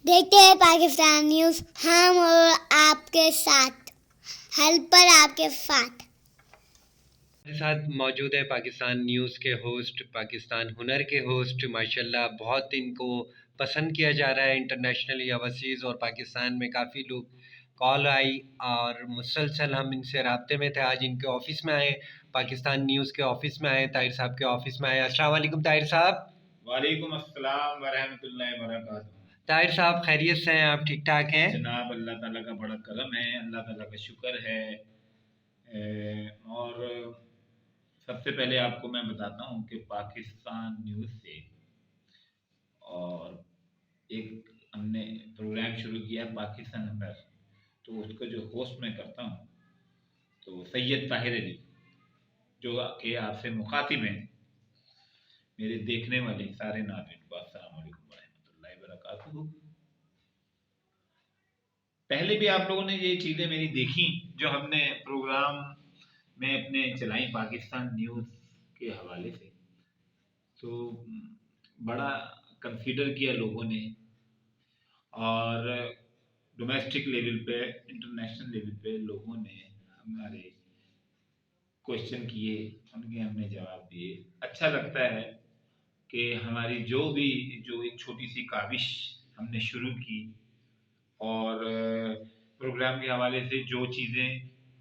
دیکھتے ہیں پاکستان نیوز، ہم اور آپ کے ساتھ، حل پر آپ کے ساتھ۔ ہمارے ساتھ موجود ہے پاکستان نیوز کے ہوسٹ، پاکستان ہنر کے ہوسٹ، ماشاءاللہ بہت ان کو پسند کیا جا رہا ہے انٹرنیشنلی اوورسیز، اور پاکستان میں کافی لوگ کال آئی اور مسلسل ہم ان سے رابطے میں تھے۔ آج ان کے آفس میں آئے، پاکستان نیوز کے آفس میں آئے، طاہر صاحب کے آفس میں آئے۔ السلام علیکم طاہر صاحب۔ وعلیکم السلام ورحمۃ اللہ وبرکاتہ۔ طاہر صاحب خیریت سے ہیں؟ آپ ٹھیک ٹھاک ہیں؟ جناب اللہ تعالیٰ کا بڑا کرم ہے، اللہ تعالیٰ کا شکر ہے۔ اور سب سے پہلے آپ کو میں بتاتا ہوں کہ پاکستان نیوز سے اور ایک ہم نے پروگرام شروع کیا پاکستان ہنر، تو اس کو جو ہوسٹ میں کرتا ہوں تو سید طاہر علی، جو کہ آپ سے مخاطب ہیں، میرے دیکھنے والے سارے ناظرین کو السلام علیکم ورحمۃ اللہ وبرکاتہ۔ پہلے بھی آپ لوگوں نے یہ چیزیں میری دیکھی جو ہم نے پروگرام میں اپنے چلائیں پاکستان نیوز کے حوالے سے، تو بڑا کنسیڈر کیا لوگوں نے، اور ڈومیسٹک لیول پہ، انٹرنیشنل لیول پہ لوگوں نے ہمارے کوشچن کیے، ان کے ہم نے جواب دیے۔ اچھا لگتا ہے کہ ہماری جو ایک چھوٹی سی کاوش ہم نے شروع کی، اور پروگرام کے حوالے سے جو چیزیں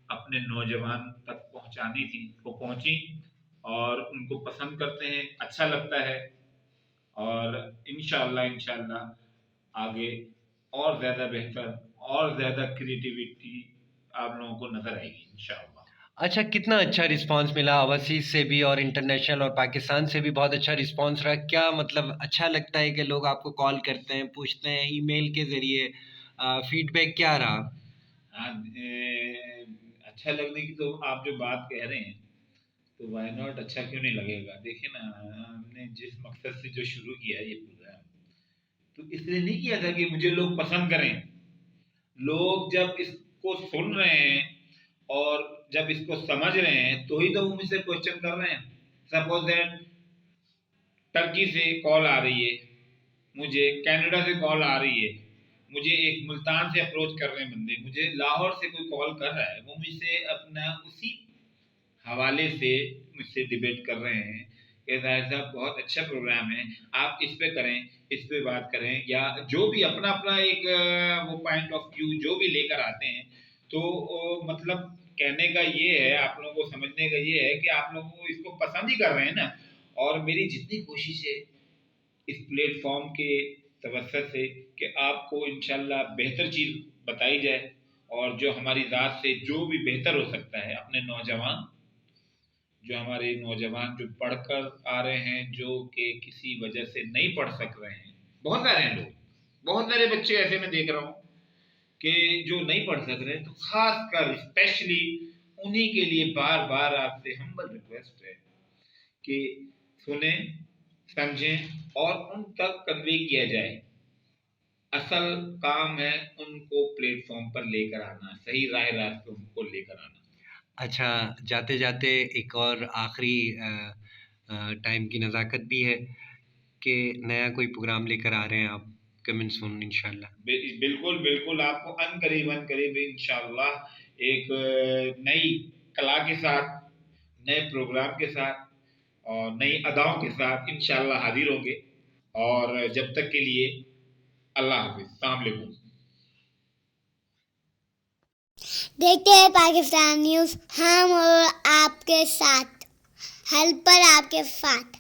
اپنے نوجوان تک پہنچانی تھیں وہ پہنچی، اور ان کو پسند کرتے ہیں، اچھا لگتا ہے، اور انشاءاللہ آگے اور زیادہ بہتر اور زیادہ کریٹیوٹی آپ لوگوں کو نظر آئے گی انشاءاللہ۔ اچھا، کتنا اچھا رسپانس ملا اوورسیز سے بھی اور انٹرنیشنل اور پاکستان سے بھی؟ بہت اچھا رسپانس رہا۔ کیا مطلب اچھا لگتا ہے کہ لوگ آپ کو کال کرتے ہیں، پوچھتے ہیں، ای میل کے ذریعے؟ فیڈ بیک کیا رہا؟ اچھا لگنے کی تو آپ جو بات کہہ رہے ہیں تو وائی ناٹ، اچھا کیوں نہیں لگے گا؟ دیکھیں نا، ہم نے جس مقصد سے جو شروع کیا یہ پروگرام، تو اس لیے نہیں کیا تھا کہ مجھے لوگ پسند کریں۔ لوگ جب اس کو سن رہے ہیں اور جب اس کو سمجھ رہے ہیں تو ہی تو وہ مجھ سے کوشچن کر رہے ہیں۔ سپوز دیٹ ٹرکی سے کال آ رہی ہے، مجھے کینیڈا سے کال آ رہی ہے، مجھے ایک ملتان سے اپروچ کر رہے ہیں بندے، مجھے لاہور سے کوئی کال کر رہا ہے، وہ مجھ سے اپنا اسی حوالے سے مجھ سے ڈیبیٹ کر رہے ہیں کہ ظاہر صاحب بہت اچھا پروگرام ہے، آپ اس پہ کریں، اس پہ بات کریں، یا جو بھی اپنا ایک وہ پوائنٹ آف ویو جو بھی لے کر آتے ہیں۔ تو مطلب کہنے کا یہ ہے، آپ لوگوں کو سمجھنے کا یہ ہے کہ آپ لوگوں کو اس کو پسند ہی کر رہے ہیں نا، اور میری جتنی کوشش ہے اس پلیٹ فارم کے توسط سے کہ آپ کو انشاءاللہ بہتر چیز بتائی جائے، اور جو ہماری ذات سے جو بھی بہتر ہو سکتا ہے، اپنے ہمارے نوجوان جو پڑھ کر آ رہے ہیں، جو کہ کسی وجہ سے نہیں پڑھ سک رہے ہیں، بہت سارے ہیں لوگ، بہت سارے بچے ایسے میں دیکھ رہا ہوں کہ جو نہیں پڑھ سک رہے، تو خاص کر اسپیشلی انہی کے لیے بار بار آپ سے ہمبل ریکویسٹ ہے کہ سنیں، سمجھیں اور ان تک کنوے کیا جائے۔ اصل کام ہے ان کو پلیٹ فارم پر لے کر آنا، صحیح راہ راستے ان کو لے کر آنا۔ اچھا، جاتے جاتے ایک اور آخری ٹائم کی نزاکت بھی ہے کہ نیا کوئی پروگرام لے کر آ رہے ہیں آپ، کمنگ سون انشاءاللہ۔ بالکل آپ کو ان قریب انشاءاللہ ایک نئی کلا کے ساتھ، نئے پروگرام کے ساتھ اور نئی اداؤں کے ساتھ انشاءاللہ حاضر ہوں گے۔ اور جب تک کے لیے اللہ حافظ، السلام علیکم۔ دیکھتے ہیں پاکستان نیوز، ہم اور آپ کے ساتھ، حل پر آپ کے ساتھ۔